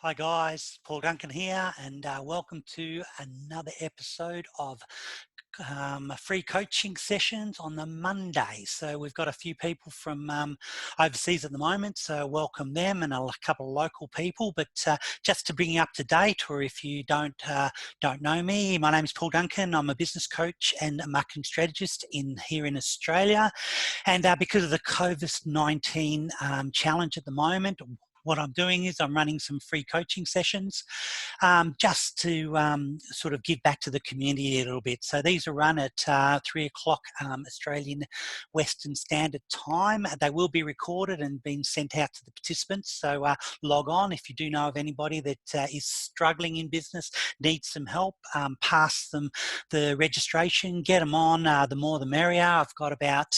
Hi guys, Paul Duncan here, and welcome to another episode of free coaching sessions on the Monday. So we've got a few people from overseas at the moment, so welcome them, and a couple of local people. But just to bring you up to date, or if you don't know me, my name is Paul Duncan. I'm a business coach and a marketing strategist here in Australia, and because of the COVID-19 challenge at the moment, what I'm doing is I'm running some free coaching sessions just to sort of give back to the community a little bit. So these are run at 3 o'clock Australian Western Standard Time. They will be recorded and being sent out to the participants. So log on if you do know of anybody that is struggling in business, needs some help, pass them the registration, get them on. The more the merrier. I've got about,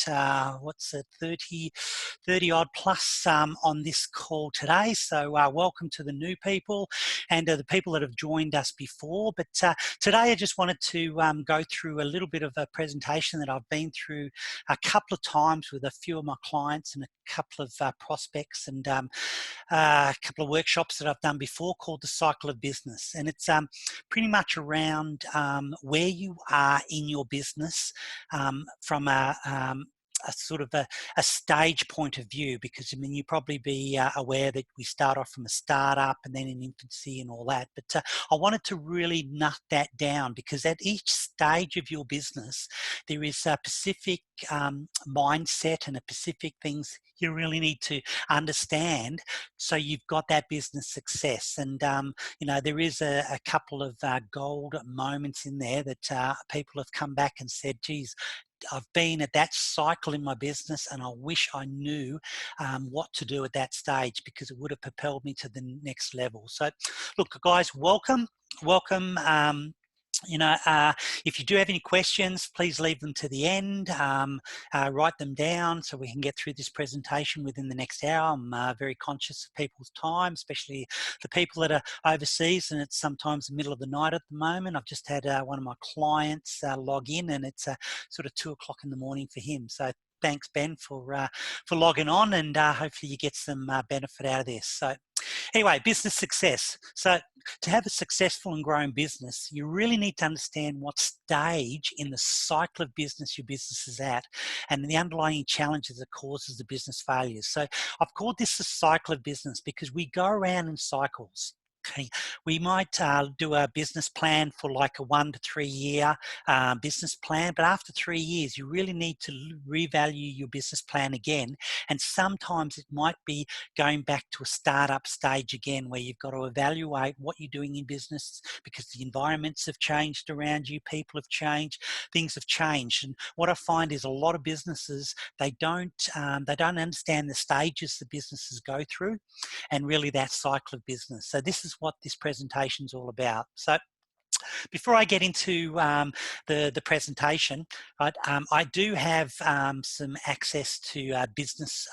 30 odd plus on this call today. So welcome to the new people and the people that have joined us before. But today I just wanted to go through a little bit of a presentation that I've been through a couple of times with a few of my clients and a couple of prospects, and a couple of workshops that I've done before called the Cycle of Business. And it's pretty much around where you are in your business from a sort of a stage point of view, because I mean you probably be aware that we start off from a startup and then in infancy and all that, but I wanted to really nut that down, because at each stage of your business there is a specific mindset and a specific things you really need to understand, so you've got that business success. And there is a couple of gold moments in there that people have come back and said, geez, I've been at that cycle in my business and I wish I knew what to do at that stage, because it would have propelled me to the next level. So look, guys, welcome. If you do have any questions, please leave them to the end. Write them down so we can get through this presentation within the next hour. I'm very conscious of people's time, especially the people that are overseas, and it's sometimes the middle of the night at the moment. I've just had one of my clients log in, and it's sort of 2 o'clock in the morning for him. So thanks, Ben, for logging on, and hopefully you get some benefit out of this. So anyway, business success. So to have a successful and growing business, you really need to understand what stage in the cycle of business your business is at, and the underlying challenges that causes the business failures. So I've called this the cycle of business because we go around in cycles. Okay, we might do a business plan for like a 1 to 3 year business plan, but after 3 years, you really need to revalue your business plan again. And sometimes it might be going back to a startup stage again, where you've got to evaluate what you're doing in business, because the environments have changed around you, people have changed, things have changed. And what I find is a lot of businesses, they don't understand the stages the businesses go through, and really that cycle of business. So this is what this presentation is all about. So before I get into the presentation, right, I do have some access to business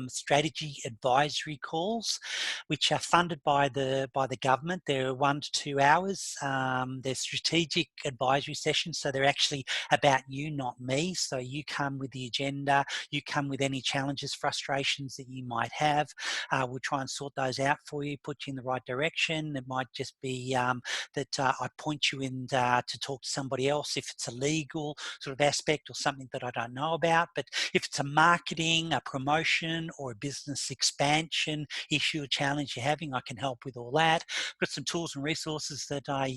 strategy advisory calls, which are funded by the government. They're 1 to 2 hours. They're strategic advisory sessions, so they're actually about you, not me. So you come with the agenda, you come with any challenges, frustrations that you might have. We'll try and sort those out for you, put you in the right direction. It might just be that I point you in to talk to somebody else if it's a legal sort of aspect or something that I don't know about. But if it's a marketing, a promotion, or a business expansion issue or challenge you're having, I can help with all that. I've got some tools and resources that I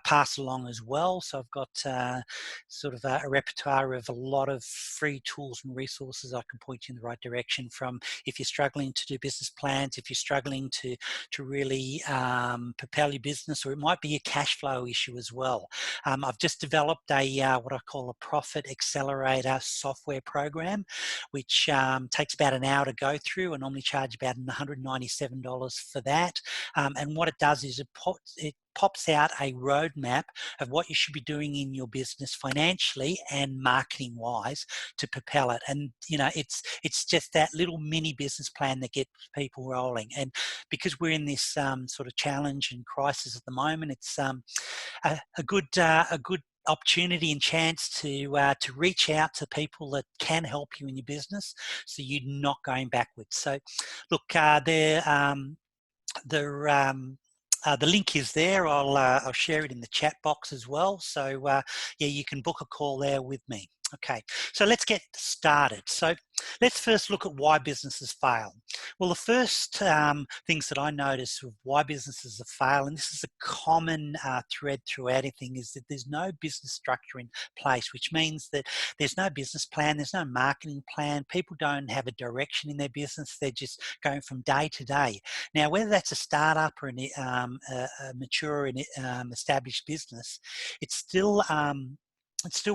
pass along as well. So I've got sort of a repertoire of a lot of free tools and resources I can point you in the right direction from. If you're struggling to do business plans, if you're struggling to really propel your business, or it might be a cash flow issue as well. I've just developed a what I call a profit accelerator software program, which takes about an hour to go through. I normally charge about $197 for that. And what it does is it pops out a roadmap of what you should be doing in your business financially and marketing wise to propel it. And it's just that little mini business plan that gets people rolling. And because we're in this sort of challenge and crisis at the moment, it's a good opportunity and chance to reach out to people that can help you in your business, so you're not going backwards. So, look, the link is there. I'll share it in the chat box as well. So yeah, you can book a call there with me. Okay, so let's get started. So let's first look at why businesses fail. Well, the first things that I notice of why businesses fail, and this is a common thread throughout everything, is that there's no business structure in place, which means that there's no business plan, there's no marketing plan, people don't have a direction in their business, they're just going from day to day. Now, whether that's a startup or a mature and established business, it's still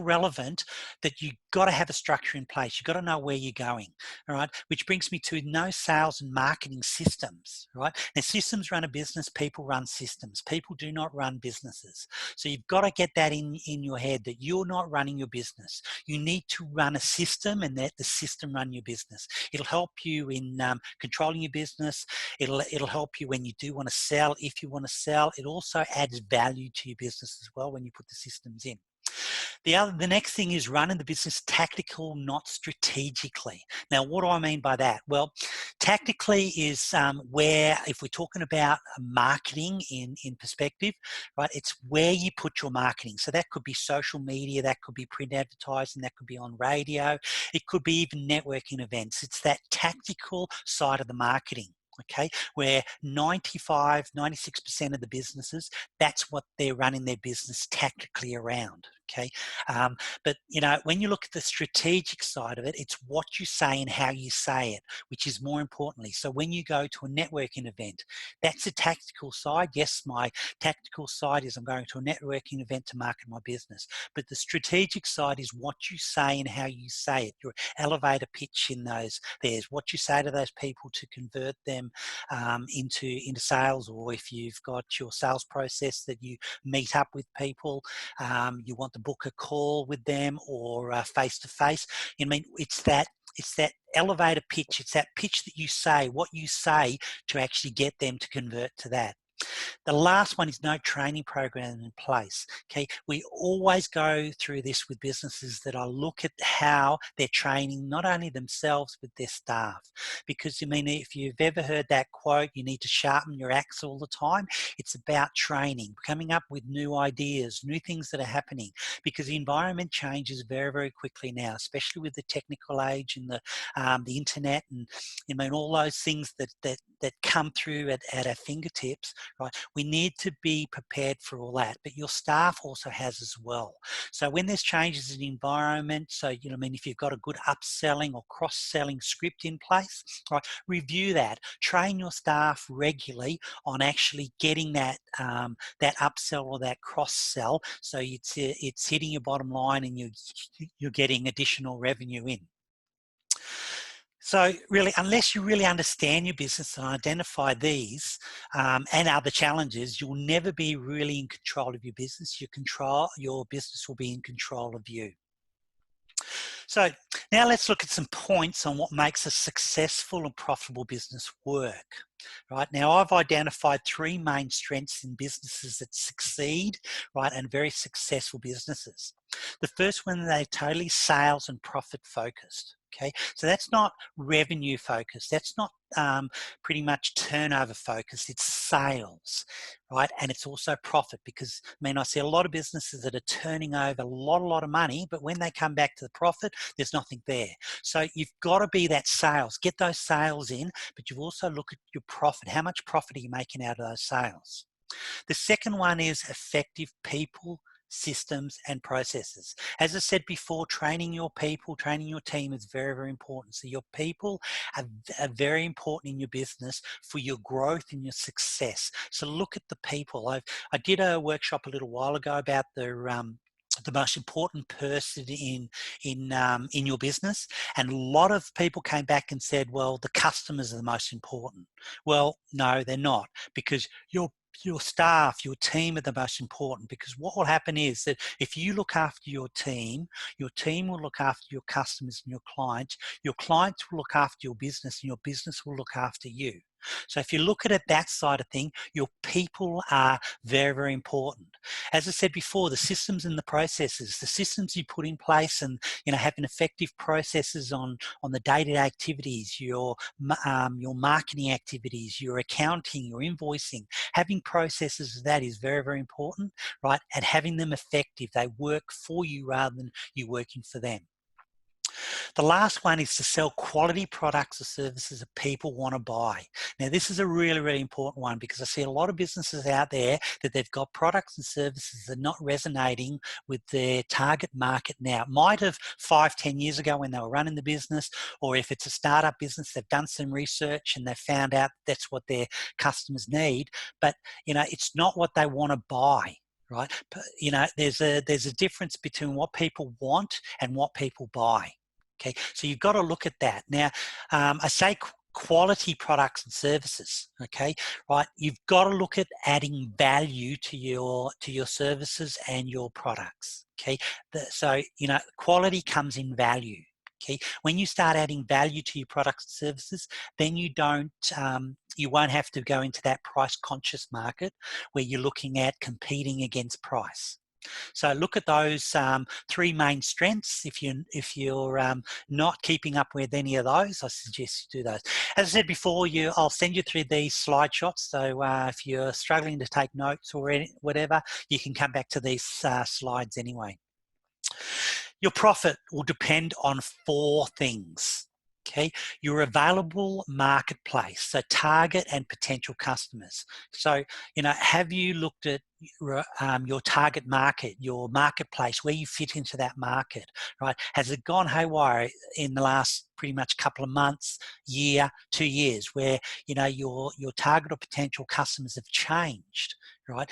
relevant that you've got to have a structure in place. You've got to know where you're going, all right? Which brings me to no sales and marketing systems, right? Now, systems run a business, people run systems. People do not run businesses. So you've got to get that in your head, that you're not running your business. You need to run a system, and let the system run your business. It'll help you in controlling your business. It'll help you when you do want to sell, if you want to sell. It also adds value to your business as well when you put the systems in. The next thing is running the business tactical, not strategically. Now, what do I mean by that? Well, tactically is where, if we're talking about marketing in perspective, right, it's where you put your marketing. So that could be social media, that could be print advertising, that could be on radio, it could be even networking events. It's that tactical side of the marketing. Okay, where 95, 96% of the businesses, that's what they're running their business tactically around. Okay, but when you look at the strategic side of it, it's what you say and how you say it, which is more importantly. So when you go to a networking event, that's a tactical side. Yes, my tactical side is I'm going to a networking event to market my business, but the strategic side is what you say and how you say it. Your elevator pitch in those, there's what you say to those people to convert them into sales, or if you've got your sales process that you meet up with people, you want to book a call with them or face to face. I mean, it's that elevator pitch. It's that pitch that you say, what you say to actually get them to convert to that. The last one is no training program in place. Okay, we always go through this with businesses, that I look at how they're training not only themselves but their staff. Because if you've ever heard that quote, you need to sharpen your axe all the time. It's about training, coming up with new ideas, new things that are happening, because the environment changes very, very quickly now, especially with the technical age and the internet, and all those things that come through at our fingertips. Right, we need to be prepared for all that, but your staff also has as well. So when there's changes in the environment, so if you've got a good upselling or cross-selling script in place, right, review that. Train your staff regularly on actually getting that that upsell or that cross-sell, so it's hitting your bottom line and you're getting additional revenue in. So really, unless you really understand your business and identify these and other challenges, you'll never be really in control of your business. Your business will be in control of you. So now let's look at some points on what makes a successful and profitable business work. Right, now I've identified three main strengths in businesses that succeed, right, and very successful businesses. The first one, they're totally sales and profit focused. Okay, so that's not revenue focused. That's not pretty much turnover focused. It's sales, right? And it's also profit, because I see a lot of businesses that are turning over a lot of money, but when they come back to the profit, there's nothing there. So you've got to be that sales. Get those sales in, but you've also look at your profit. How much profit are you making out of those sales? The second one is effective people, systems and processes. As I said before, training your people, training your team is very, very important. So your people are very important in your business for your growth and your success. So look at the people. I did a workshop a little while ago about the most important person in your business, and a lot of people came back and said, well, the customers are the most important. Well, no, they're not, because your staff, your team are the most important, because what will happen is that if you look after your team will look after your customers and your clients will look after your business, and your business will look after you. So if you look at it that side of thing, your people are very, very important. As I said before, the systems and the processes, the systems you put in place, and having effective processes on the day-to-day activities, your marketing activities, your accounting, your invoicing, having processes of that is very, very important, right? And having them effective, they work for you rather than you working for them. The last one is to sell quality products or services that people want to buy. Now, this is a really, really important one because I see a lot of businesses out there that they've got products and services that are not resonating with their target market now. It might have 5-10 years ago when they were running the business, or if it's a startup business, they've done some research and they've found out that's what their customers need, but it's not what they want to buy. Right? There's a difference between what people want and what people buy. Okay, so you've got to look at that. Now, I say quality products and services. Okay, right? You've got to look at adding value to your services and your products. Okay, so quality comes in value. Okay, when you start adding value to your products and services, then you won't have to go into that price-conscious market where you're looking at competing against price. So look at those three main strengths. If you're not keeping up with any of those, I suggest you do those. As I said before, I'll send you through these slide shots. So if you're struggling to take notes or whatever, you can come back to these slides anyway. Your profit will depend on 4 things. Okay, your available marketplace, so target and potential customers. So, have you looked at your target market, your marketplace, where you fit into that market, right? Has it gone haywire in the last pretty much couple of months, year, 2 years, where, your target or potential customers have changed, right?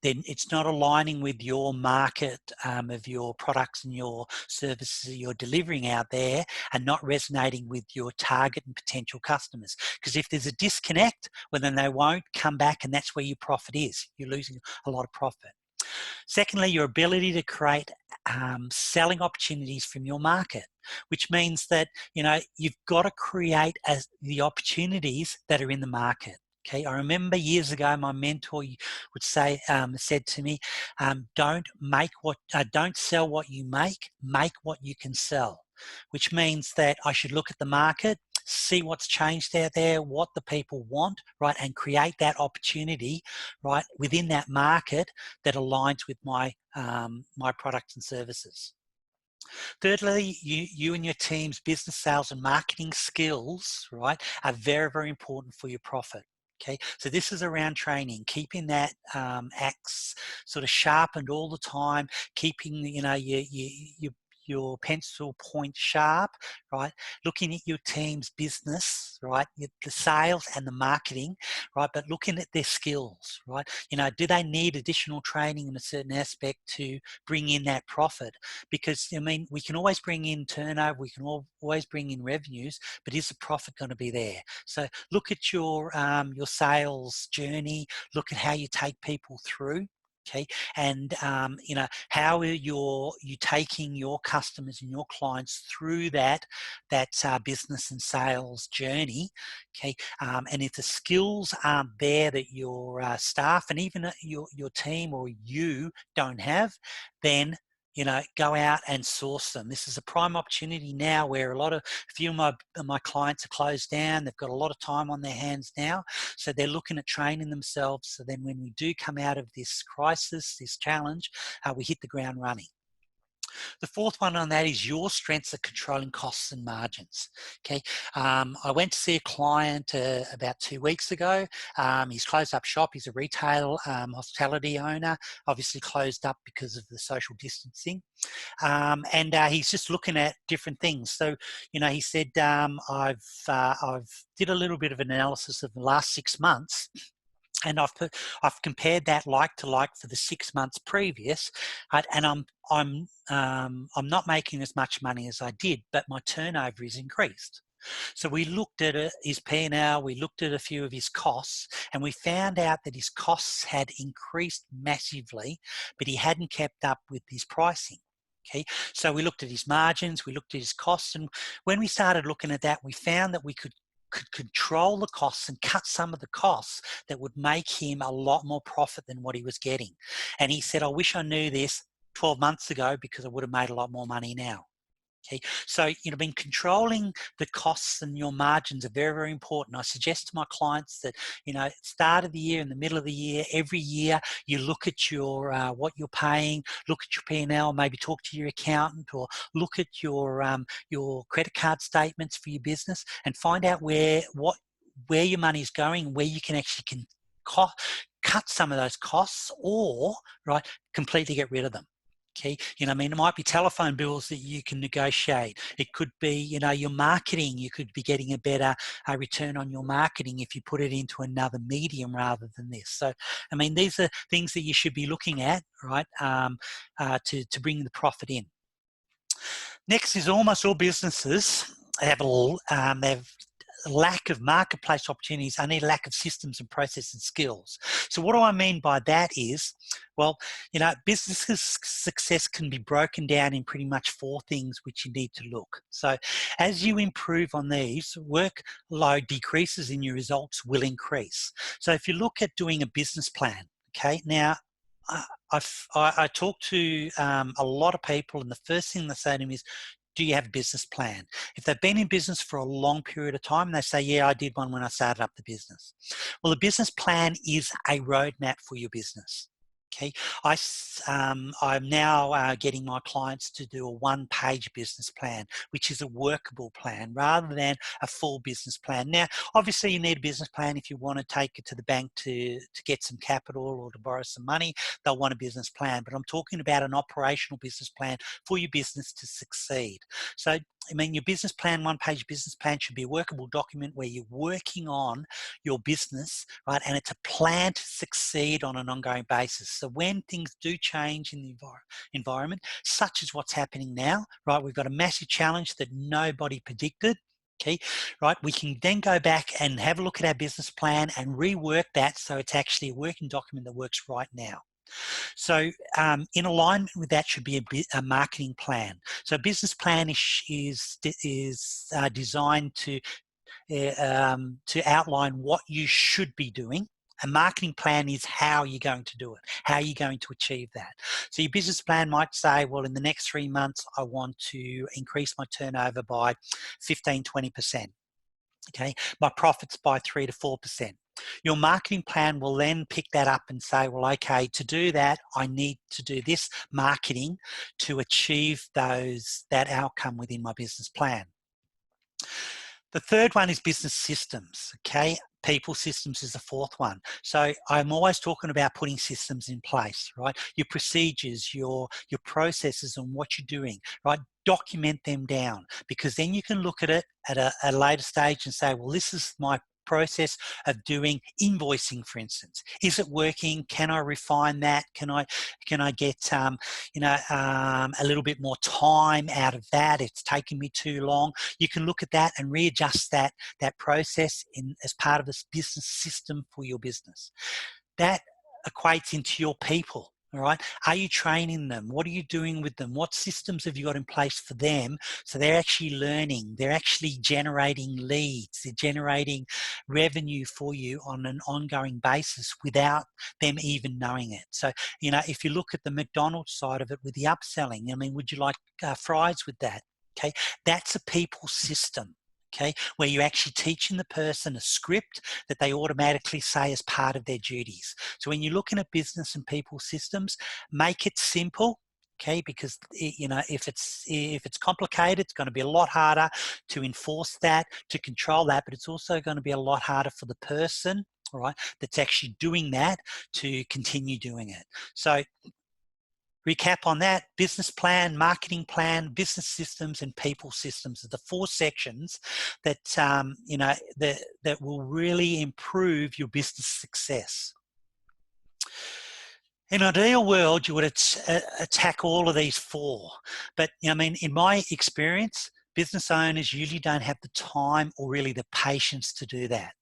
Then it's not aligning with your market of your products and your services you're delivering out there, and not resonating with your target and potential customers. Because if there's a disconnect, well, then they won't come back, and that's where your profit is. You're losing a lot of profit. Secondly, your ability to create selling opportunities from your market, which means that you've got to create the opportunities that are in the market. Okay, I remember years ago, my mentor would say, said to me, "Don't sell what you make what you can sell," which means that I should look at the market, see what's changed out there, what the people want, right, and create that opportunity, right, within that market that aligns with my my products and services. Thirdly, you and your team's business, sales, and marketing skills, right, are very, very important for your profit. Okay, so this is around training, keeping that axe sort of sharpened all the time, keeping your pencil point sharp, right? Looking at your team's business, right? The sales and the marketing, right? But looking at their skills, right? Do they need additional training in a certain aspect to bring in that profit? Because, we can always bring in turnover, we can always bring in revenues, but is the profit going to be there? So look at your sales journey, look at how you take people through. Okay, and how are you taking your customers and your clients through that business and sales journey? Okay, and if the skills aren't there that your staff and even your team or you don't have, then go out and source them. This is a prime opportunity now where a few of my clients are closed down. They've got a lot of time on their hands now. So they're looking at training themselves. So then when we do come out of this crisis, this challenge, we hit the ground running. The fourth one on that is your strengths are controlling costs and margins. Okay, I went to see a client about 2 weeks ago. He's closed up shop. He's a retail hospitality owner, obviously closed up because of the social distancing. And he's just looking at different things. So, he said, I've did a little bit of an analysis of the last 6 months. And I've compared that like to like for the 6 months previous, right? And I'm not making as much money as I did, but my turnover is increased. So we looked at his P&L, we looked at a few of his costs, and we found out that his costs had increased massively, but he hadn't kept up with his pricing. Okay, so we looked at his margins, we looked at his costs, and when we started looking at that, we found that we could could control the costs and cut some of the costs that would make him a lot more profit than what he was getting. And he said, I wish I knew this 12 months ago because I would have made a lot more money now. Okay, so controlling the costs and your margins are very, very important. I suggest to my clients that start of the year, in the middle of the year, every year, you look at your what you're paying, look at your P&L, maybe talk to your accountant, or look at your credit card statements for your business, and find out where your money is going, where you can actually cut some of those costs, or completely get rid of them. Okay, it might be telephone bills that you can negotiate. It could be, your marketing. You could be getting a better return on your marketing if you put it into another medium rather than this. So, these are things that you should be looking at, right, to bring the profit in. Next is almost all businesses have lack of marketplace opportunities, I need a lack of systems and process and skills. So what do I mean by that is, well, business success can be broken down in pretty much 4 things which you need to look. So as you improve on these, workload decreases and your results will increase. So if you look at doing a business plan, okay, now I talk to a lot of people, and the first thing they say to me is, do you have a business plan? If they've been in business for a long period of time, they say, yeah, I did one when I started up the business. Well, a business plan is a roadmap for your business. Okay, I'm now getting my clients to do a 1-page business plan, which is a workable plan rather than a full business plan. Now, obviously, you need a business plan if you want to take it to the bank to get some capital or to borrow some money. They'll want a business plan, but I'm talking about an operational business plan for your business to succeed. So, your business plan, 1-page business plan, should be a workable document where you're working on your business, right? And it's a plan to succeed on an ongoing basis. So when things do change in the environment, such as what's happening now, right? We've got a massive challenge that nobody predicted. Okay, right? We can then go back and have a look at our business plan and rework that so it's actually a working document that works right now. So in alignment with that should be a marketing plan. So a business plan is designed to outline what you should be doing. A marketing plan is how you're going to do it, how you're going to achieve that. So your business plan might say, well, in the next 3 months, I want to increase my turnover by 15-20%. Okay, my profits by 3 to 4%. Your marketing plan will then pick that up and say, well, okay, to do that, I need to do this marketing to achieve that outcome within my business plan. The third one is business systems, okay? People systems is the 4th one. So I'm always talking about putting systems in place, right? Your procedures, your processes and what you're doing, right? Document them down, because then you can look at it at a later stage and say, well, this is my process of doing invoicing, for instance. Is it working? Can I refine that? Can I get a little bit more time out of that? It's taking me too long. You can look at that and readjust that process as part of this business system for your business. That equates into your people. All right. Are you training them? What are you doing with them? What systems have you got in place for them? So they're actually learning. They're actually generating leads. They're generating revenue for you on an ongoing basis without them even knowing it. So, if you look at the McDonald's side of it with the upselling, would you like fries with that? Okay. That's a people system. Okay, where you're actually teaching the person a script that they automatically say as part of their duties. So when you're looking at business and people systems, make it simple. Okay, because if it's complicated, it's going to be a lot harder to enforce that, to control that, but it's also going to be a lot harder for the person, all right, that's actually doing that to continue doing it. So recap on that: business plan, marketing plan, business systems, and people systems are the 4 sections that that will really improve your business success. In an ideal world, you would attack all of these 4, but in my experience, business owners usually don't have the time or really the patience to do that.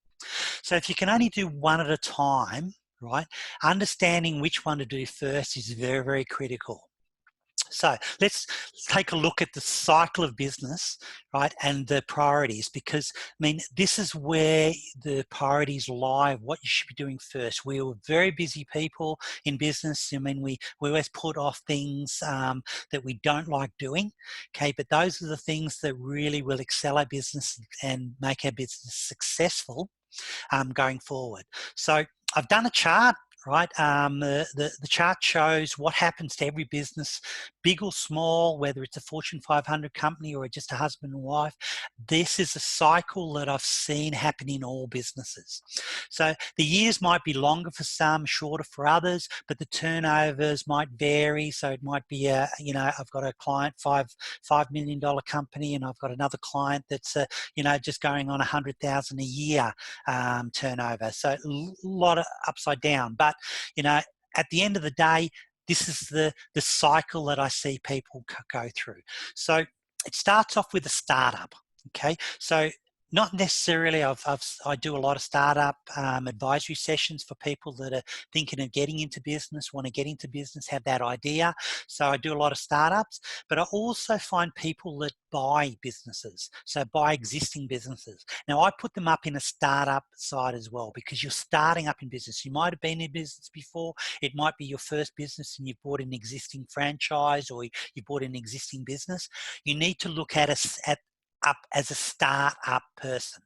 So if you can only do one at a time, right, understanding which one to do first is very, very critical. So let's take a look at the cycle of business, right, and the priorities, because, I mean, this is where the priorities lie, what you should be doing first. We are very busy people in business. I mean, we always put off things that we don't like doing, okay, but those are the things that really will excel our business and make our business successful going forward. So I've done a chart, right? The chart shows what happens to every business, big or small, whether it's a Fortune 500 company or just a husband and wife. This is a cycle that I've seen happen in all businesses. So the years might be longer for some, shorter for others, but the turnovers might vary. So it might be I've got a client, $5 million company, and I've got another client that's just going on 100,000 a year turnover. So a lot of upside down. But, at the end of the day, this is the cycle that I see people go through. So it starts off with a startup. Okay. So not necessarily, I do a lot of startup advisory sessions for people that are thinking of getting into business, want to get into business, have that idea. So I do a lot of startups, but I also find people that buy businesses, so buy existing businesses. Now I put them up in a startup side as well, because you're starting up in business. You might have been in business before. It might be your first business and you've bought an existing franchise, or you bought an existing business. You need to look at up as a start-up person.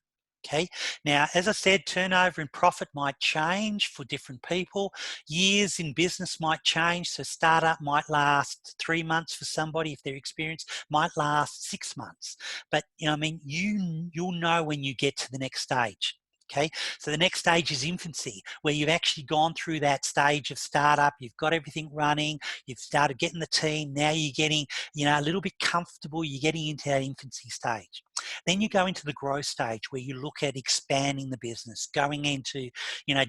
Okay. Now, as I said, turnover and profit might change for different people. Years in business might change. So startup might last 3 months for somebody if they're experienced, might last 6 months. But you'll know when you get to the next stage. Okay, so the next stage is infancy, where you've actually gone through that stage of startup. You've got everything running. You've started getting the team. Now you're getting, a little bit comfortable. You're getting into that infancy stage. Then you go into the growth stage, where you look at expanding the business, going into,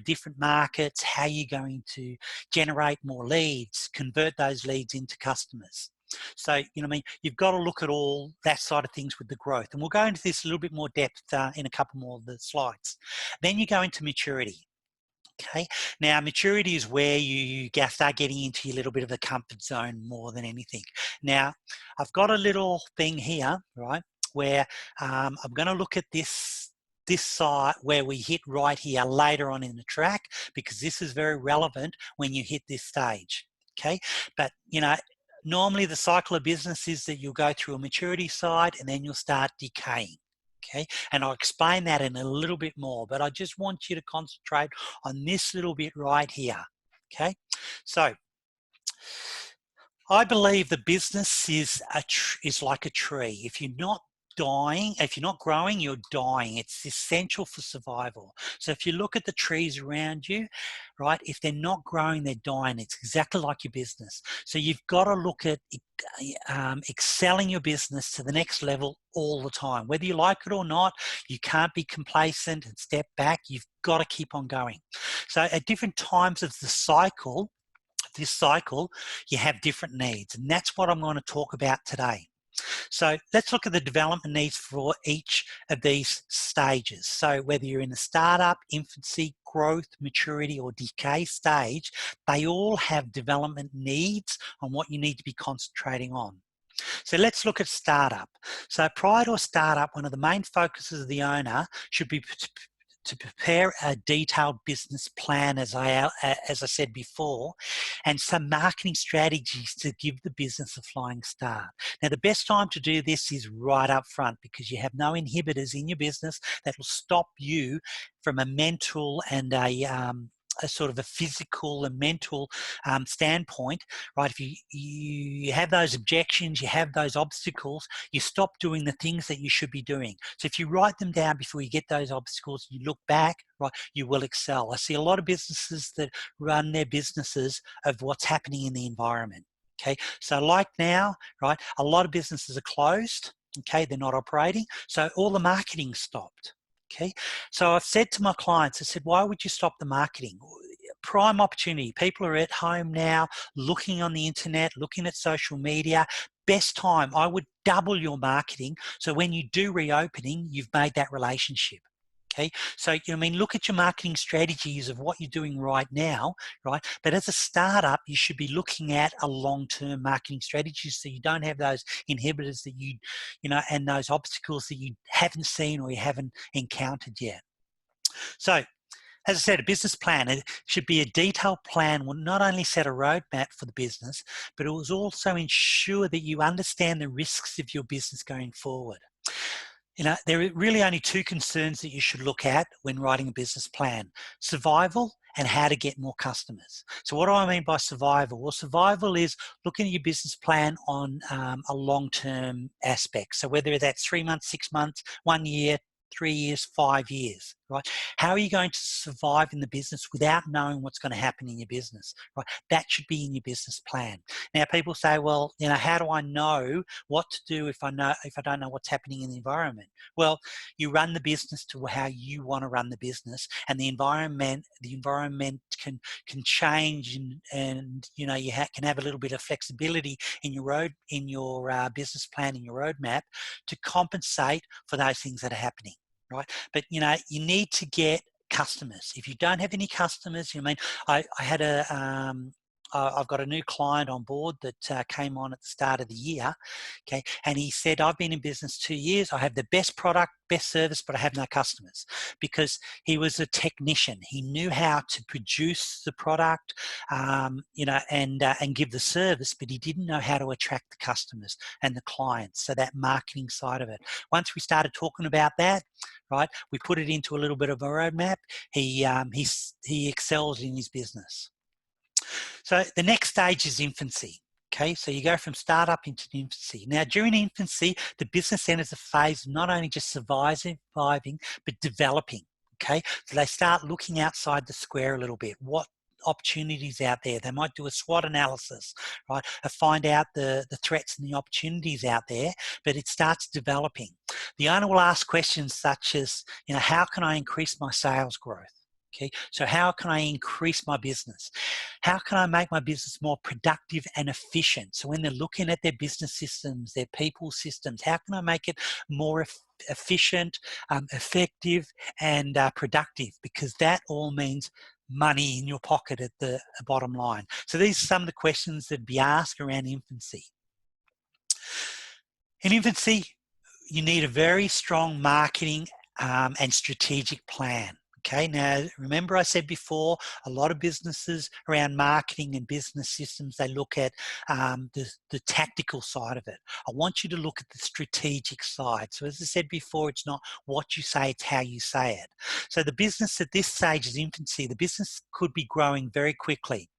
different markets, how you're going to generate more leads, convert those leads into customers. So, you've got to look at all that side of things with the growth. And we'll go into this a little bit more depth in a couple more of the slides. Then you go into maturity. Okay. Now, maturity is where you start getting into your little bit of a comfort zone more than anything. Now, I've got a little thing here, right, where I'm going to look at this side where we hit right here later on in the track, because this is very relevant when you hit this stage. Okay. But, normally the cycle of business is that you'll go through a maturity side and then you'll start decaying. Okay, and I'll explain that in a little bit more, but I just want you to concentrate on this little bit right here. Okay, so I believe the business is like a tree. If you're not growing, you're dying. It's essential for survival. So if you look at the trees around you, right, if they're not growing, they're dying. It's exactly like your business. So you've got to look at excelling your business to the next level all the time. Whether you like it or not, you can't be complacent and step back. You've got to keep on going. So at different times of this cycle, you have different needs. And that's what I'm going to talk about today. So let's look at the development needs for each of these stages. So whether you're in the startup, infancy, growth, maturity, or decay stage, they all have development needs on what you need to be concentrating on. So let's look at startup. So prior to a startup, one of the main focuses of the owner should be to prepare a detailed business plan, as I said before, and some marketing strategies to give the business a flying start. Now, the best time to do this is right up front, because you have no inhibitors in your business that will stop you from a mental and a sort of a physical and mental standpoint, right? If you have those objections, you have those obstacles, you stop doing the things that you should be doing. So if you write them down before you get those obstacles, you look back, right, you will excel. I see a lot of businesses that run their businesses of what's happening in the environment. Okay, so like now, right, a lot of businesses are closed. Okay, they're not operating, so all the marketing stopped. Okay, so I've said to my clients, I said, why would you stop the marketing? Prime opportunity. People are at home now, looking on the internet, looking at social media. Best time. I would double your marketing. So when you do reopening, you've made that relationship. Okay, so I mean, look at your marketing strategies of what you're doing right now, right? But as a startup, you should be looking at a long-term marketing strategy, so you don't have those inhibitors that you know, and those obstacles that you haven't seen or you haven't encountered yet. So, as I said, a business plan, it should be a detailed plan, will not only set a roadmap for the business, but it will also ensure that you understand the risks of your business going forward. You know, there are really only two concerns that you should look at when writing a business plan: survival and how to get more customers. So what do I mean by survival? Well, survival is looking at your business plan on a long-term aspect. So whether that's 3 months, 6 months, 1 year, 3 years, 5 years, right? How are you going to survive in the business without knowing what's going to happen in your business, right? That should be in your business plan. Now, people say, well, you know, how do I know what to do if I don't know what's happening in the environment? Well, you run the business to how you want to run the business, and the environment can change, and you know, you can have a little bit of flexibility in your business plan, in your roadmap, to compensate for those things that are happening, right? But you know, you need to get customers. If you don't have any customers, I mean, I had I've got a new client on board that came on at the start of the year, okay, and he said, I've been in business 2 years, I have the best product, best service, but I have no customers. Because he was a technician. He knew how to produce the product, you know, and give the service, but he didn't know how to attract the customers and the clients, so that marketing side of it. Once we started talking about that, right, we put it into a little bit of a roadmap. He excels in his business. So the next stage is infancy. Okay, so you go from startup into infancy. Now, during infancy, the business enters a phase of not only just surviving, but developing. Okay, so they start looking outside the square a little bit. What opportunities out there? They might do a SWOT analysis, right, and find out the threats and the opportunities out there, but it starts developing. The owner will ask questions such as, you know, how can I increase my sales growth? Okay, so how can I increase my business? How can I make my business more productive and efficient? So when they're looking at their business systems, their people systems, how can I make it more efficient, effective, and productive? Because that all means money in your pocket at the bottom line. So these are some of the questions that be asked around infancy. In infancy, you need a very strong marketing and strategic plan. Okay, now remember I said before, a lot of businesses around marketing and business systems, they look at the tactical side of it. I want you to look at the strategic side. So as I said before, it's not what you say, it's how you say it. So the business at this stage is infancy. The business could be growing very quickly,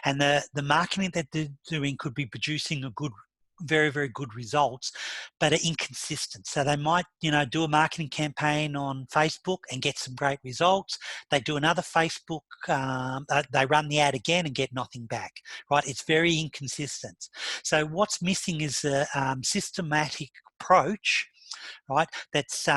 and the marketing that they're doing could be producing a good, very, very good results, but are inconsistent. So they might, you know, do a marketing campaign on Facebook and get some great results. They do another Facebook, they run the ad again and get nothing back, right? It's very inconsistent. So what's missing is a systematic approach, right? That's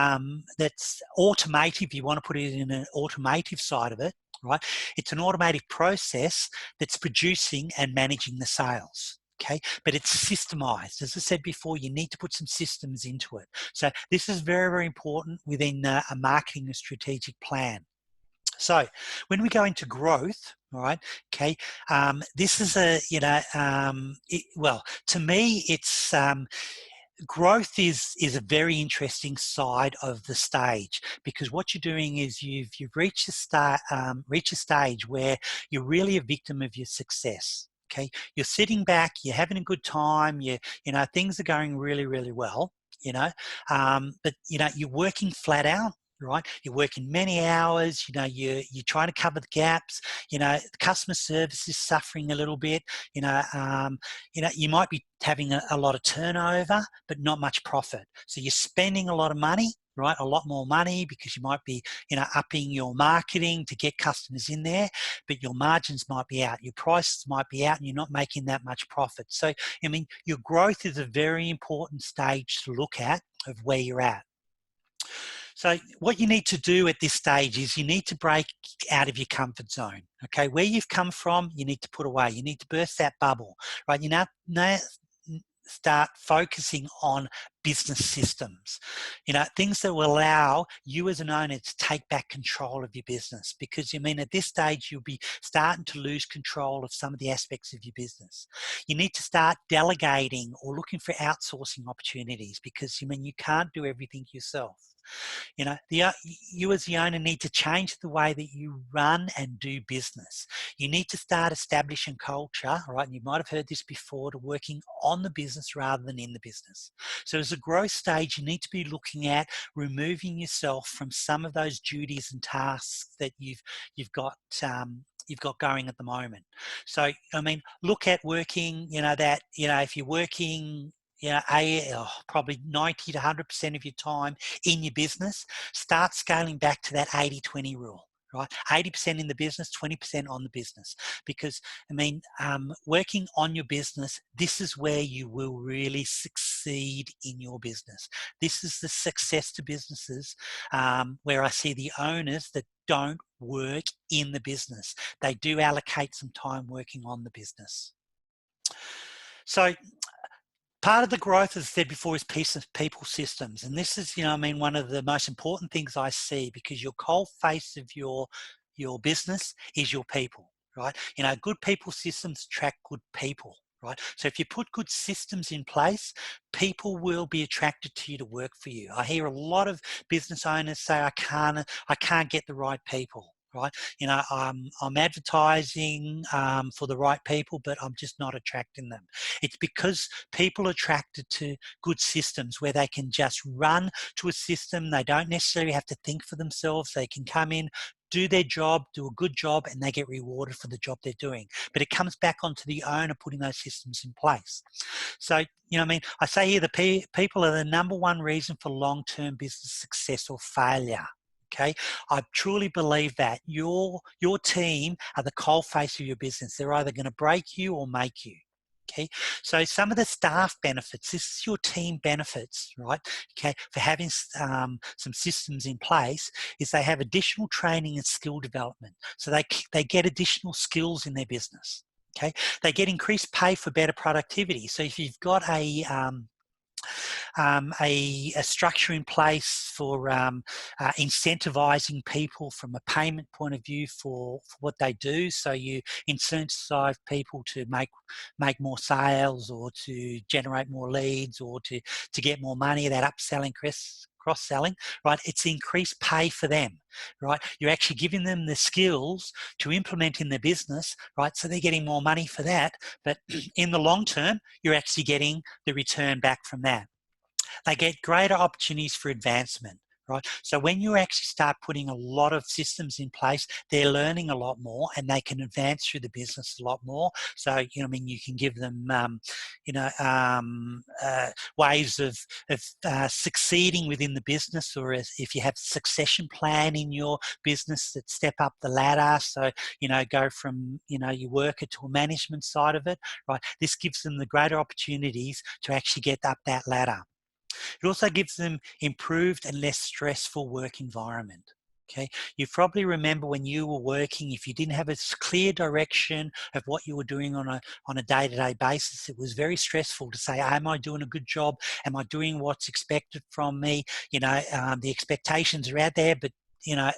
automative. You want to put it in an automative side of it, right? It's an automatic process that's producing and managing the sales. Okay, but it's systemized. As I said before, you need to put some systems into it. So this is very, very important within a marketing and strategic plan. So when we go into growth, all right, okay, this is a, you know, well, to me, it's growth is a very interesting side of the stage, because what you're doing is you've reached a stage where you're really a victim of your success. Okay, you're sitting back, you're having a good time, you know, things are going really, really well, you know, but you know, you're working flat out, right? You're working many hours, you know, you're trying to cover the gaps, you know, the customer service is suffering a little bit, you know, you might be having a lot of turnover, but not much profit. So you're spending a lot of money, right? A lot more money, because you might be, you know, upping your marketing to get customers in there, but your margins might be out, your prices might be out, and you're not making that much profit. So, I mean, your growth is a very important stage to look at of where you're at. So what you need to do at this stage is you need to break out of your comfort zone. Okay, where you've come from, you need to put away. You need to burst that bubble, right? You now start focusing on business systems, things that will allow you as an owner to take back control of your business. Because at this stage, you'll be starting to lose control of some of the aspects of your business. You need to start delegating or looking for outsourcing opportunities, because you can't do everything yourself. You as the owner need to change the way that you run and do business. You need to start establishing culture, right? And you might have heard this before, to working on the business rather than in the business. So as a growth stage, you need to be looking at removing yourself from some of those duties and tasks that you've got going at the moment. So, look at working, if you're working, probably 90 to 100% of your time in your business, start scaling back to that 80-20 rule, right? 80% in the business, 20% on the business. Because, working on your business, this is where you will really succeed in your business. This is the success to businesses where I see the owners that don't work in the business. They do allocate some time working on the business. So, part of the growth, as I said before, is people systems. And this is, one of the most important things I see, because your cold face of your business is your people, right? Good people systems attract good people, right? So if you put good systems in place, people will be attracted to you to work for you. I hear a lot of business owners say, I can't get the right people. Right, I'm advertising for the right people, but I'm just not attracting them. It's because people are attracted to good systems where they can just run to a system. They don't necessarily have to think for themselves. They can come in, do their job, do a good job, and they get rewarded for the job they're doing. But it comes back onto the owner putting those systems in place. So, I say here the people are the number one reason for long-term business success or failure. Okay, I truly believe that your team are the coalface of your business. They're either going to break you or make you. Okay, so some of the staff benefits, this is your team benefits, right? Okay, for having some systems in place, is they have additional training and skill development. So they get additional skills in their business. Okay, they get increased pay for better productivity. So if you've got a structure in place for incentivizing people from a payment point of view for what they do. So you incentivize people to make more sales, or to generate more leads, or to get more money, that upselling, cross-selling, right? It's increased pay for them, right? You're actually giving them the skills to implement in their business, right? So they're getting more money for that. But in the long term, you're actually getting the return back from that. They get greater opportunities for advancement, right? So when you actually start putting a lot of systems in place, they're learning a lot more, and they can advance through the business a lot more. So, you can give them, ways of succeeding within the business, or if you have succession plan in your business, that step up the ladder. So, go from, your worker to a management side of it, right? This gives them the greater opportunities to actually get up that ladder. It also gives them improved and less stressful work environment. Okay, you probably remember when you were working, if you didn't have a clear direction of what you were doing on a day-to-day basis, it was very stressful to say, am I doing a good job? Am I doing what's expected from me? The expectations are out there, but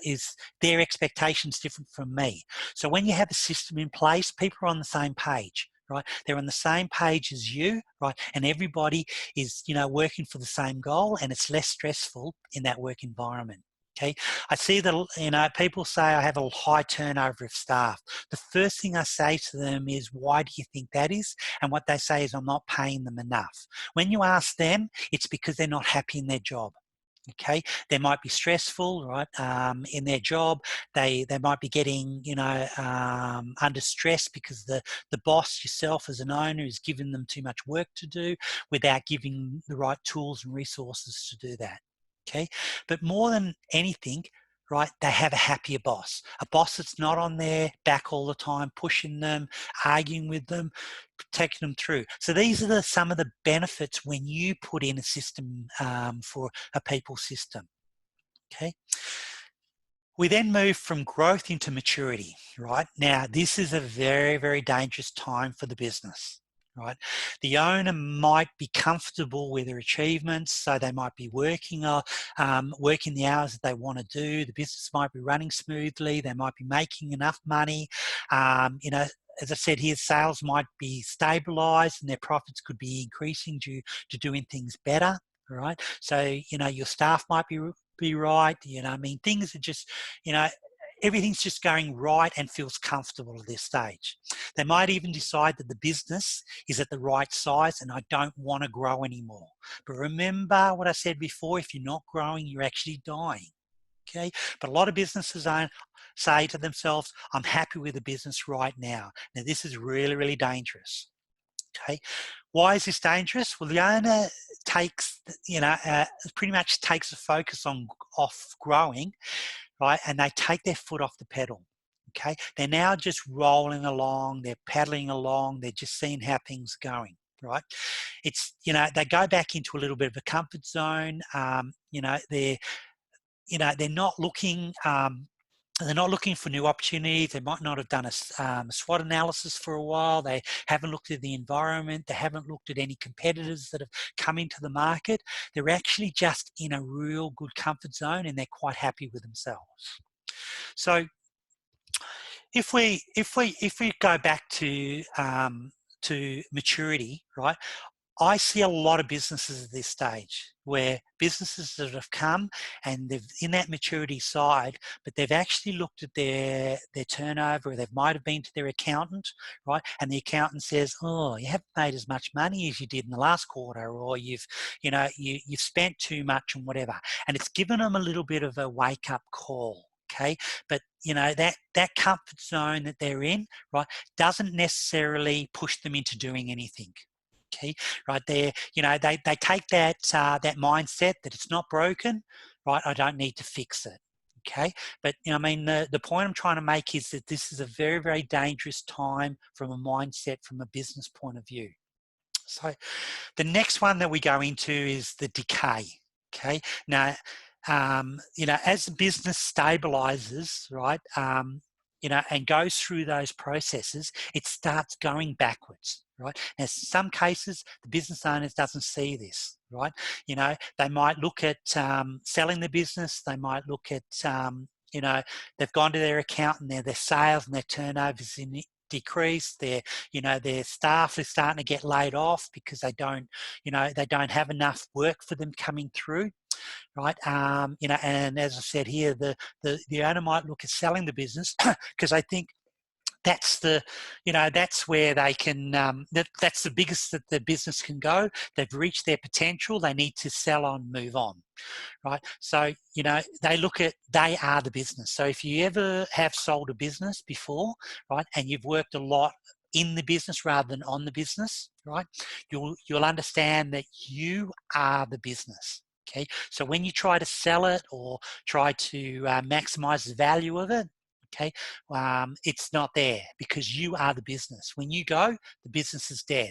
is their expectations different from me? So when you have a system in place, people are on the same page, right? They're on the same page as you, right? And everybody is, working for the same goal, and it's less stressful in that work environment. Okay, I see that, people say I have a high turnover of staff. The first thing I say to them is, why do you think that is? And what they say is, I'm not paying them enough. When you ask them, it's because they're not happy in their job. Okay, they might be stressful, right, in their job. They might be getting, under stress because the boss, yourself as an owner, is giving them too much work to do without giving the right tools and resources to do that. Okay, but more than anything, right, they have a happier boss, a boss that's not on their back all the time, pushing them, arguing with them, taking them through. So these are some of the benefits when you put in a system for a people system. Okay. We then move from growth into maturity, right? Now, this is a very, very dangerous time for the business. right? The owner might be comfortable with their achievements, so they might be working the hours that they want to do. The business might be running smoothly. They might be making enough money. You know, as I said here, sales might be stabilized and their profits could be increasing due to doing things better, right? So, you know, your staff might be right. You know, I mean, things are just, you know, everything's just going right and feels comfortable at this stage. They might even decide that the business is at the right size and I don't want to grow anymore. But remember what I said before, if you're not growing, you're actually dying. Okay, but a lot of businesses say to themselves, I'm happy with the business right now. Now, this is really, really dangerous. Okay, why is this dangerous? Well, the owner takes, pretty much takes the focus off growing, right? And they take their foot off the pedal. Okay, they're now just rolling along, they're paddling along, they're just seeing how things are going, right? It's, you know, they go back into a little bit of a comfort zone. They're not looking. They're not looking for new opportunities. They might not have done a SWOT analysis for a while. They haven't looked at the environment. They haven't looked at any competitors that have come into the market. They're actually just in a real good comfort zone and they're quite happy with themselves. So if we go back to maturity, right? I see a lot of businesses at this stage where businesses that have come and they've in that maturity side, but they've actually looked at their turnover, or they might have been to their accountant, right? And the accountant says, "Oh, you haven't made as much money as you did in the last quarter, or you've spent too much and whatever." And it's given them a little bit of a wake up call. Okay, but you know that comfort zone that they're in, right, doesn't necessarily push them into doing anything. Okay, right there, they take that mindset that it's not broken, right? I don't need to fix it. Okay, but I mean, the point I'm trying to make is that this is a very, very dangerous time from a mindset, from a business point of view. So the next one that we go into is the decay. Okay, now, as the business stabilizes, right, and goes through those processes, it starts going backwards, right? Now, in some cases, the business owners doesn't see this, right? They might look at selling the business. They might look at, they've gone to their accountant, their sales and their turnovers in decrease. Their staff is starting to get laid off because they don't have enough work for them coming through, right? And as I said here, the owner might look at selling the business because I think that's that's where they can, that's the biggest that the business can go. They've reached their potential. They need to sell on, move on, right? So, they are the business. So if you ever have sold a business before, right, and you've worked a lot in the business rather than on the business, right, you'll understand that you are the business. Okay, so when you try to sell it or try to maximize the value of it, okay, it's not there because you are the business. When you go, the business is dead.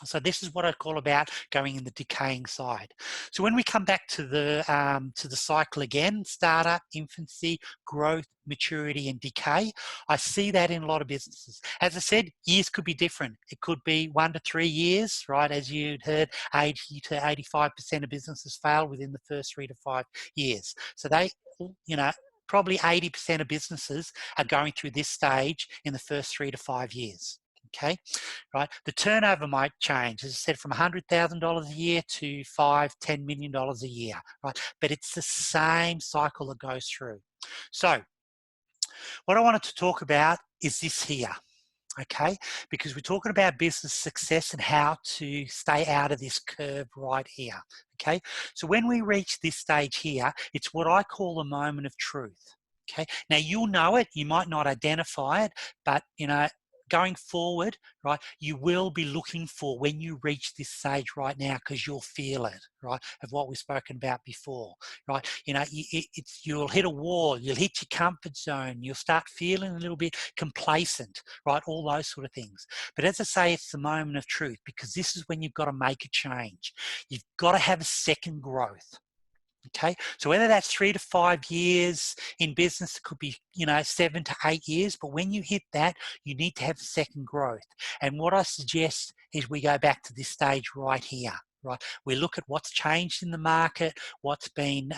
So this is what I call about going in the decaying side. So when we come back to the cycle again, startup, infancy, growth, maturity, and decay, I see that in a lot of businesses. As I said, years could be different. It could be 1 to 3 years, right? As you'd heard, 80 to 85% of businesses fail within the first 3 to 5 years. So they, probably 80% of businesses are going through this stage in the first 3 to 5 years. Okay, right? The turnover might change, as I said, from $100,000 a year to $5-10 million a year, right? But it's the same cycle that goes through. So what I wanted to talk about is this here, okay? Because we're talking about business success and how to stay out of this curve right here, okay? So when we reach this stage here, it's what I call the moment of truth, okay? Now, you'll know it. You might not identify it, but, going forward, right, you will be looking for when you reach this stage right now, because you'll feel it, right, of what we've spoken about before, right? You'll hit a wall, you'll hit your comfort zone, you'll start feeling a little bit complacent, right, all those sort of things. But as I say, it's the moment of truth, because this is when you've got to make a change. You've got to have a second growth. Okay, so whether that's 3 to 5 years in business, it could be 7 to 8 years. But when you hit that, you need to have second growth. And what I suggest is we go back to this stage right here, right? We look at what's changed in the market, what's been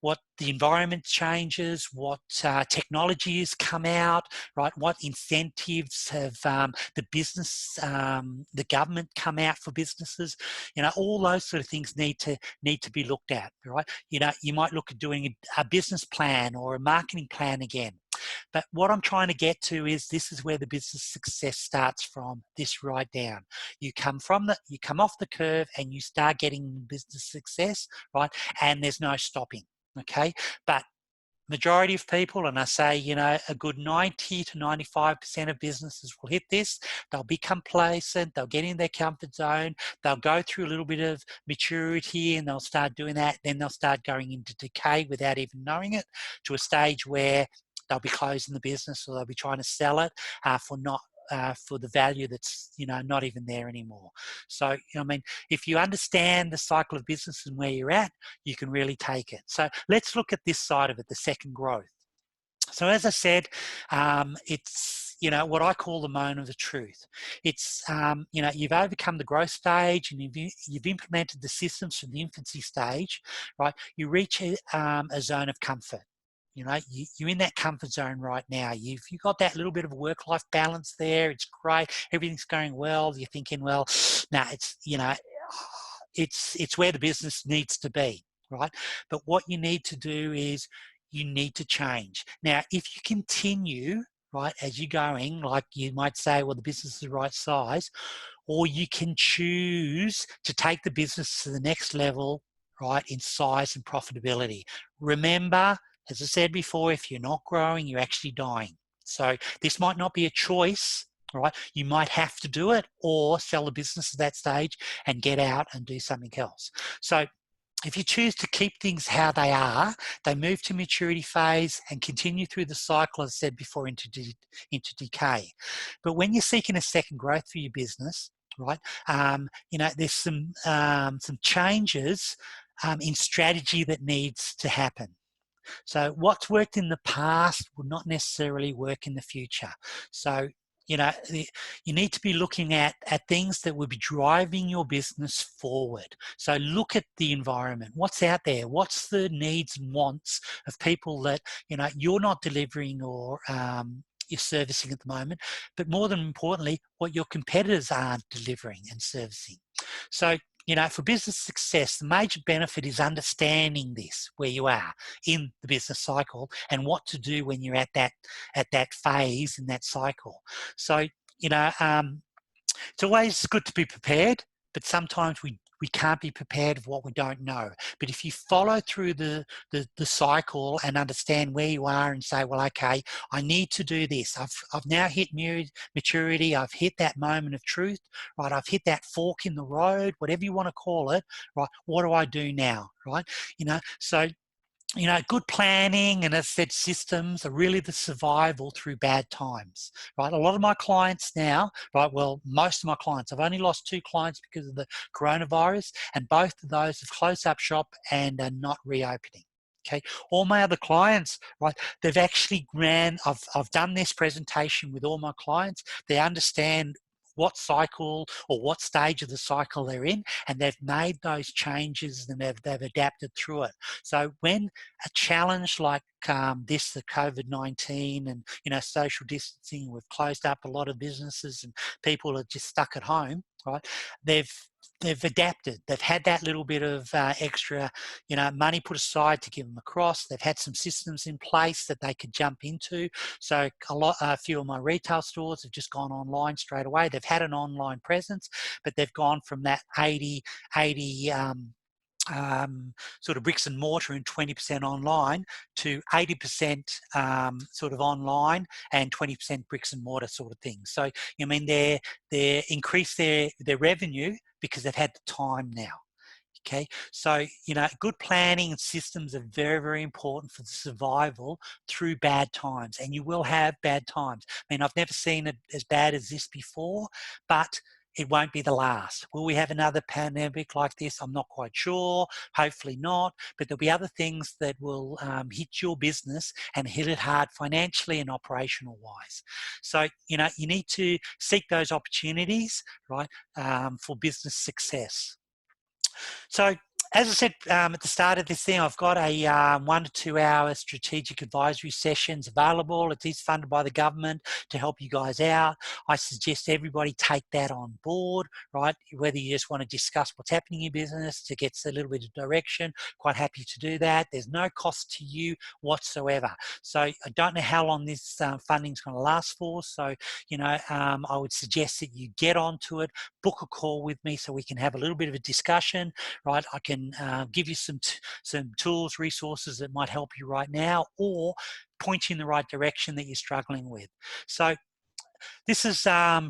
what the environment changes, what technology has come out, right? What incentives have the business, the government come out for businesses? All those sort of things need to be looked at, right? You might look at doing a business plan or a marketing plan again. But what I'm trying to get to is this is where the business success starts from, this right down. You come off the curve and you start getting business success, right? And there's no stopping, okay? But majority of people, and I say, a good 90 to 95% of businesses will hit this. They'll be complacent, they'll get in their comfort zone, they'll go through a little bit of maturity and they'll start doing that. Then they'll start going into decay without even knowing it, to a stage where they'll be closing the business or they'll be trying to sell it for the value that's not even there anymore. So if you understand the cycle of business and where you're at, you can really take it. So let's look at this side of it, the second growth. So as I said, it's what I call the moment of the truth. It's you've overcome the growth stage and you've implemented the systems from the infancy stage, right? You reach a zone of comfort. You're in that comfort zone right now. You've got that little bit of a work-life balance there. It's great. Everything's going well. You're thinking, well, no, it's where the business needs to be, right? But what you need to do is you need to change. Now, if you continue, right, as you're going, like you might say, well, the business is the right size, or you can choose to take the business to the next level, right, in size and profitability. Remember, as I said before, if you're not growing, you're actually dying. So this might not be a choice, right? You might have to do it or sell the business at that stage and get out and do something else. So if you choose to keep things how they are, they move to maturity phase and continue through the cycle, as I said before, into decay. But when you're seeking a second growth for your business, right, there's some changes in strategy that needs to happen. So what's worked in the past will not necessarily work in the future. So, you need to be looking at things that will be driving your business forward. So look at the environment. What's out there? What's the needs and wants of people that, you're not delivering or you're servicing at the moment, but more than importantly, what your competitors aren't delivering and servicing. So, for business success, the major benefit is understanding this, where you are in the business cycle and what to do when you're at that phase in that cycle. So, it's always good to be prepared, but sometimes we can't be prepared of what we don't know. But if you follow through the cycle and understand where you are and say, well, okay, I need to do this. I've now hit maturity. I've hit that moment of truth, right? I've hit that fork in the road, whatever you want to call it, right? What do I do now, right? So good planning and, as I said, systems are really the survival through bad times, right? A lot of my clients now, right, well, most of my clients, I've only lost 2 clients because of the coronavirus, and both of those have closed up shop and are not reopening. Okay, all my other clients, right, they've actually I've done this presentation with all my clients. They understand what cycle or what stage of the cycle they're in, and they've made those changes and they've adapted through it. So when a challenge like this, the COVID-19 and social distancing, we've closed up a lot of businesses and people are just stuck at home, right? They've adapted. They've had that little bit of extra, money put aside to give them across. They've had some systems in place that they could jump into. So a few of my retail stores have just gone online straight away. They've had an online presence, but they've gone from that 80 sort of bricks and mortar and 20% online to 80% sort of online and 20% bricks and mortar sort of thing. So, they're increased their revenue because they've had the time now. Okay, so good planning and systems are very, very important for the survival through bad times, and you will have bad times. I mean, I've never seen it as bad as this before, but it won't be the last. Will we have another pandemic like this? I'm not quite sure. Hopefully not. But there'll be other things that will hit your business and hit it hard financially and operational wise. So, you need to seek those opportunities, right, for business success. So, as I said at the start of this thing, I've got a 1 to 2 hour strategic advisory sessions available. It is funded by the government to help you guys out. I suggest everybody take that on board, right? Whether you just want to discuss what's happening in your business to get a little bit of direction, quite happy to do that. There's no cost to you whatsoever. So I don't know how long this funding is going to last for. So, I would suggest that you get onto it, book a call with me so we can have a little bit of a discussion, right? I can give you some tools, resources that might help you right now, or point you in the right direction that you're struggling with. So this is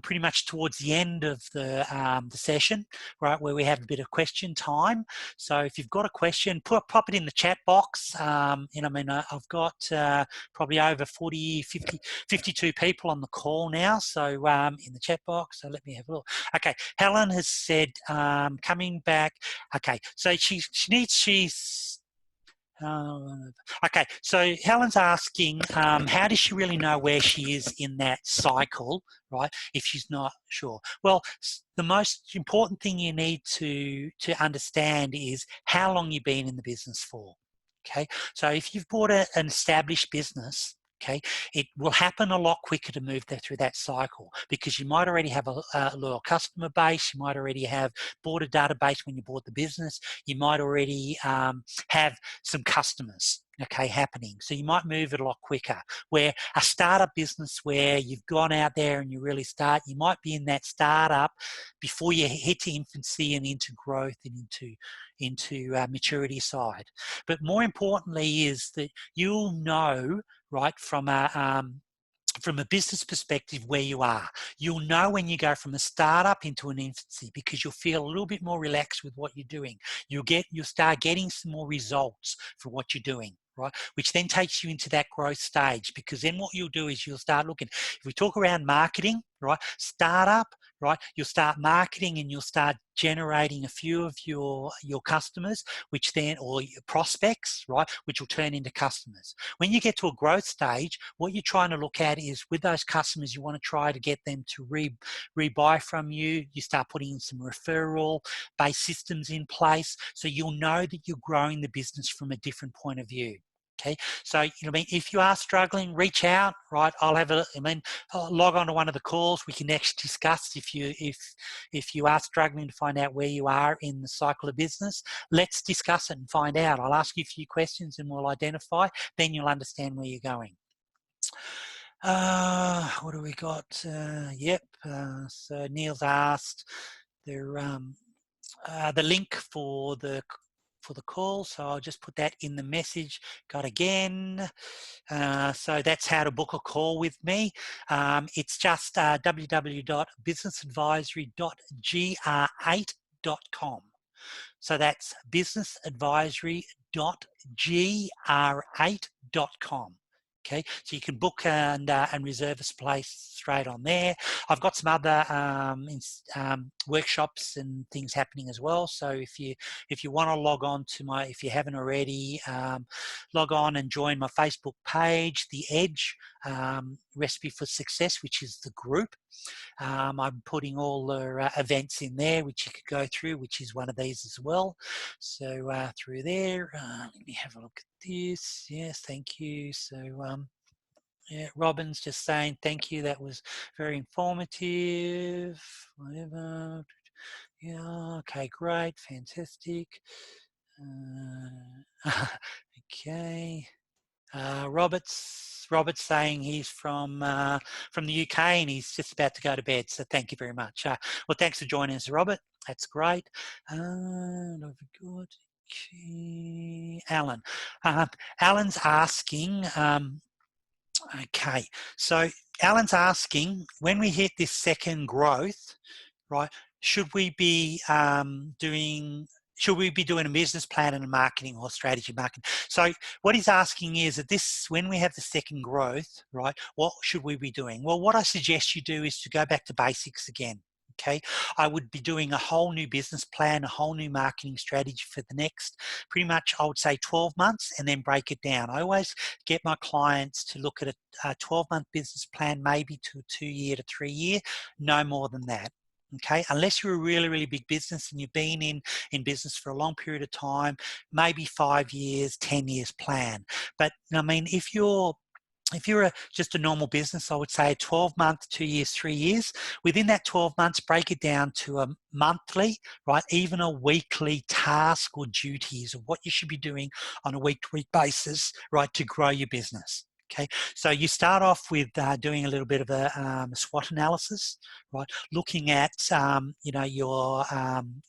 pretty much towards the end of the session, right, where we have a bit of question time. So if you've got a question, pop it in the chat box. I've got probably over 40, 50, 52 people on the call now, so in the chat box. So let me have a look. Okay, Helen has said coming back. Okay, so she's okay, so Helen's asking, how does she really know where she is in that cycle, right, if she's not sure? Well, the most important thing you need to understand is how long you've been in the business for, okay? So if you've bought an established business, okay, it will happen a lot quicker to move through that cycle because you might already have a loyal customer base. You might already have bought a database when you bought the business. You might already have some customers, okay, happening. So you might move it a lot quicker. Where a startup business where you've gone out there and you really start, you might be in that startup before you hit to infancy and into growth and into maturity side. But more importantly is that you'll know, right, from a business perspective where you are. You'll know when you go from a startup into an infancy because you'll feel a little bit more relaxed with what you're doing. You'll start getting some more results for what you're doing, right? Which then takes you into that growth stage, because then what you'll do is you'll start looking. If we talk around marketing, right, startup, right, you'll start marketing and you'll start generating a few of your customers, which then, or your prospects, right, which will turn into customers. When you get to a growth stage, what you're trying to look at is with those customers, you want to try to get them to rebuy from you. You start putting in some referral-based systems in place, so you'll know that you're growing the business from a different point of view. Okay, so if you are struggling, reach out, right? I'll have log on to one of the calls. We can actually discuss if you are struggling to find out where you are in the cycle of business. Let's discuss it and find out. I'll ask you a few questions and we'll identify. Then you'll understand where you're going. What do we got? So Neil's asked the link for the call, so I'll just put that in the message. Got again. So that's how to book a call with me. It's just www.businessadvisory.gr8.com. So that's businessadvisory.gr8.com. Okay, so you can book and reserve a place straight on there. I've got some other workshops and things happening as well. So if you want to log on to if you haven't already, log on and join my Facebook page, The Edge Recipe for Success, which is the group. I'm putting all the events in there, which you could go through, which is one of these as well. So through there, let me have a look at this. Yes, thank you. So yeah, Robin's just saying thank you. That was very informative. Whatever. Yeah. Okay. Great. Fantastic. Okay. Robert's saying he's from the UK and he's just about to go to bed. So thank you very much. Well, thanks for joining us, Robert. That's great. Alan. Alan's asking. Okay, so Alan's asking, when we hit this second growth, right? Should we be doing a business plan and a marketing or strategy marketing? So what he's asking is that when we have the second growth, right, what should we be doing? Well, what I suggest you do is to go back to basics again. Okay, I would be doing a whole new business plan, a whole new marketing strategy for the next, pretty much, I would say 12 months, and then break it down. I always get my clients to look at a 12-month business plan, maybe to a 2-year to 3-year, no more than that. Okay, unless you're a really, really big business and you've been in business for a long period of time, maybe 5 years, 10 years plan. But I mean, if you're just a normal business, I would say 12 months, 2 years, 3 years. Within that 12 months, break it down to a monthly, right? Even a weekly task or duties of what you should be doing on a week-to-week basis, right, to grow your business. Okay, so you start off with doing a little bit of a SWOT analysis, right? Looking at your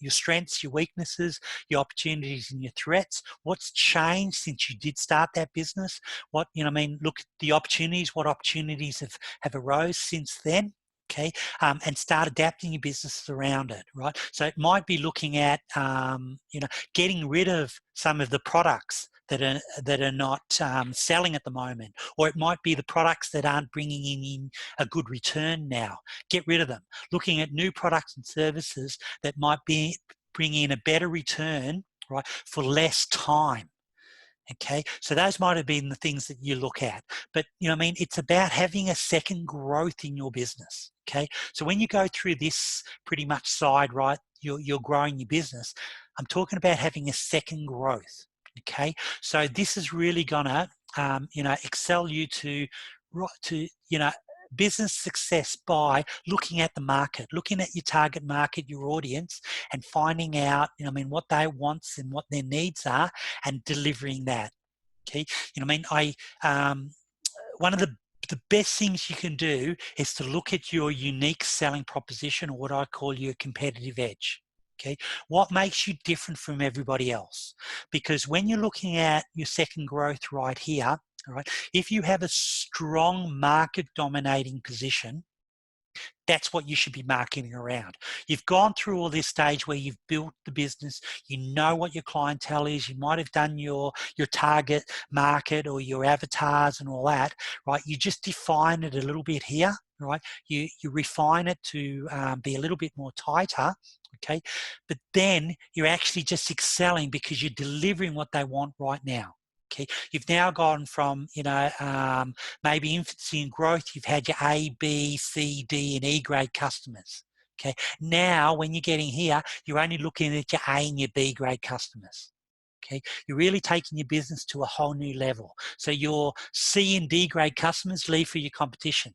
strengths, your weaknesses, your opportunities, and your threats. What's changed since you did start that business? What look at the opportunities. What opportunities have arose since then? Okay, and start adapting your business around it, right? So it might be looking at getting rid of some of the products that are not selling at the moment, or it might be the products that aren't bringing in a good return now. Get rid of them. Looking at new products and services that might be bring in a better return, right, for less time. Okay, so those might have been the things that you look at. But it's about having a second growth in your business. Okay, so when you go through this pretty much side, right, you're growing your business. I'm talking about having a second growth. Okay, so this is really gonna excel you to business success by looking at the market, looking at your target market, your audience, and finding out what they want and what their needs are, and delivering that. Okay, one of the best things you can do is to look at your unique selling proposition, or what I call your competitive edge. Okay, what makes you different from everybody else? Because when you're looking at your second growth right here, all right, if you have a strong market dominating position, that's what you should be marketing around. You've gone through all this stage where you've built the business, you know what your clientele is, you might have done your target market or your avatars and all that, right? You just define it a little bit here, right? You refine it to be a little bit more tighter, okay? But then you're actually just excelling because you're delivering what they want right now. Okay, you've now gone from maybe infancy and growth. You've had your A, B, C, D, and E grade customers. Okay, now when you're getting here, you're only looking at your A and your B grade customers. Okay, you're really taking your business to a whole new level. So your C and D grade customers, leave for your competition.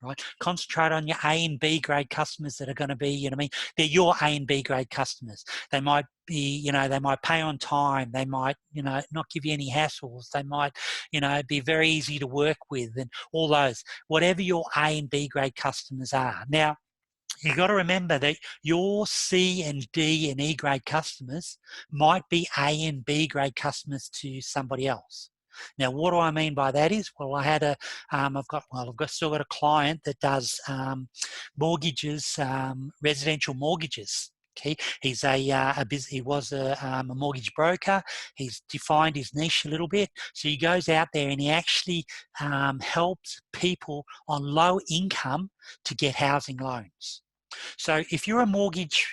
Right, concentrate on your A and B grade customers that are going to be, they're your A and B grade customers. They might be, they might pay on time. They might, not give you any hassles. They might, be very easy to work with, and all those, whatever your A and B grade customers are. Now, you've got to remember that your C and D and E grade customers might be A and B grade customers to somebody else. Now, what do I mean by that is, well, I've still got a client that does mortgages, residential mortgages. Okay, he's he was a mortgage broker. He's defined his niche a little bit, so he goes out there and he actually helps people on low income to get housing loans. So if you're a mortgage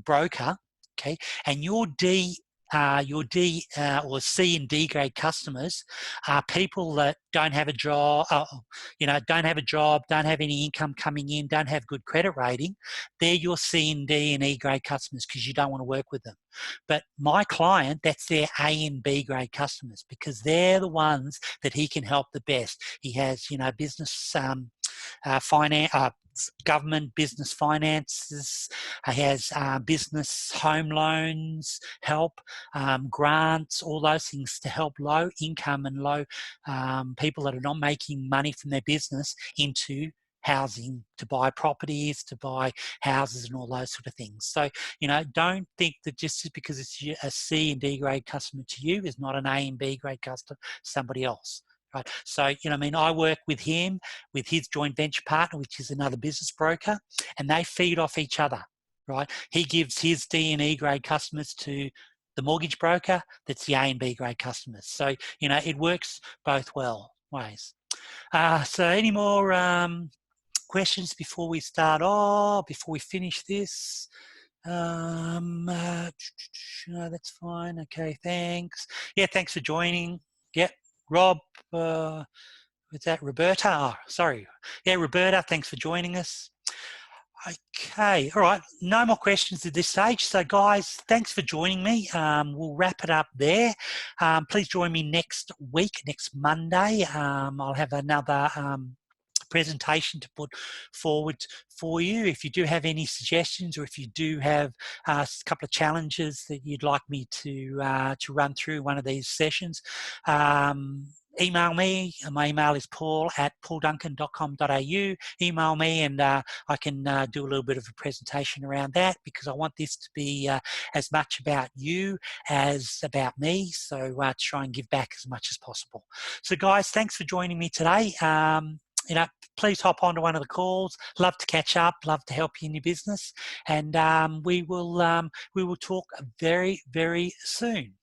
broker, okay, and your D or C and D grade customers are people that don't have a job, don't have any income coming in, don't have good credit rating, they're your C and D and E grade customers because you don't want to work with them. But my client, that's their A and B grade customers because they're the ones that he can help the best. He has, business finance, government business finances, has business home loans, help, grants, all those things to help low income and low people that are not making money from their business into housing, to buy properties, to buy houses and all those sort of things. So, don't think that just because it's a C and D grade customer to you is not an A and B grade customer to somebody else. Right. So, I work with him, with his joint venture partner, which is another business broker, and they feed off each other, right? He gives his D and E grade customers to the mortgage broker, that's the A and B grade customers. So, it works both ways. So any more questions before we start? Oh, before we finish this? No, that's fine. Okay, thanks. Yeah, thanks for joining. Yep, Rob. Was that Roberta? Oh, sorry. Yeah, Roberta, thanks for joining us. Okay, all right. No more questions at this stage. So, guys, thanks for joining me. We'll wrap it up there. Please join me next week, next Monday. I'll have another presentation to put forward for you. If you do have any suggestions, or if you do have a couple of challenges that you'd like me to run through one of these sessions, email me. My email is paul@paulduncan.com.au. Email me and I can do a little bit of a presentation around that, because I want this to be as much about you as about me. So try and give back as much as possible. So guys, thanks for joining me today. Please hop onto one of the calls. Love to catch up. Love to help you in your business, and we will talk very, very soon.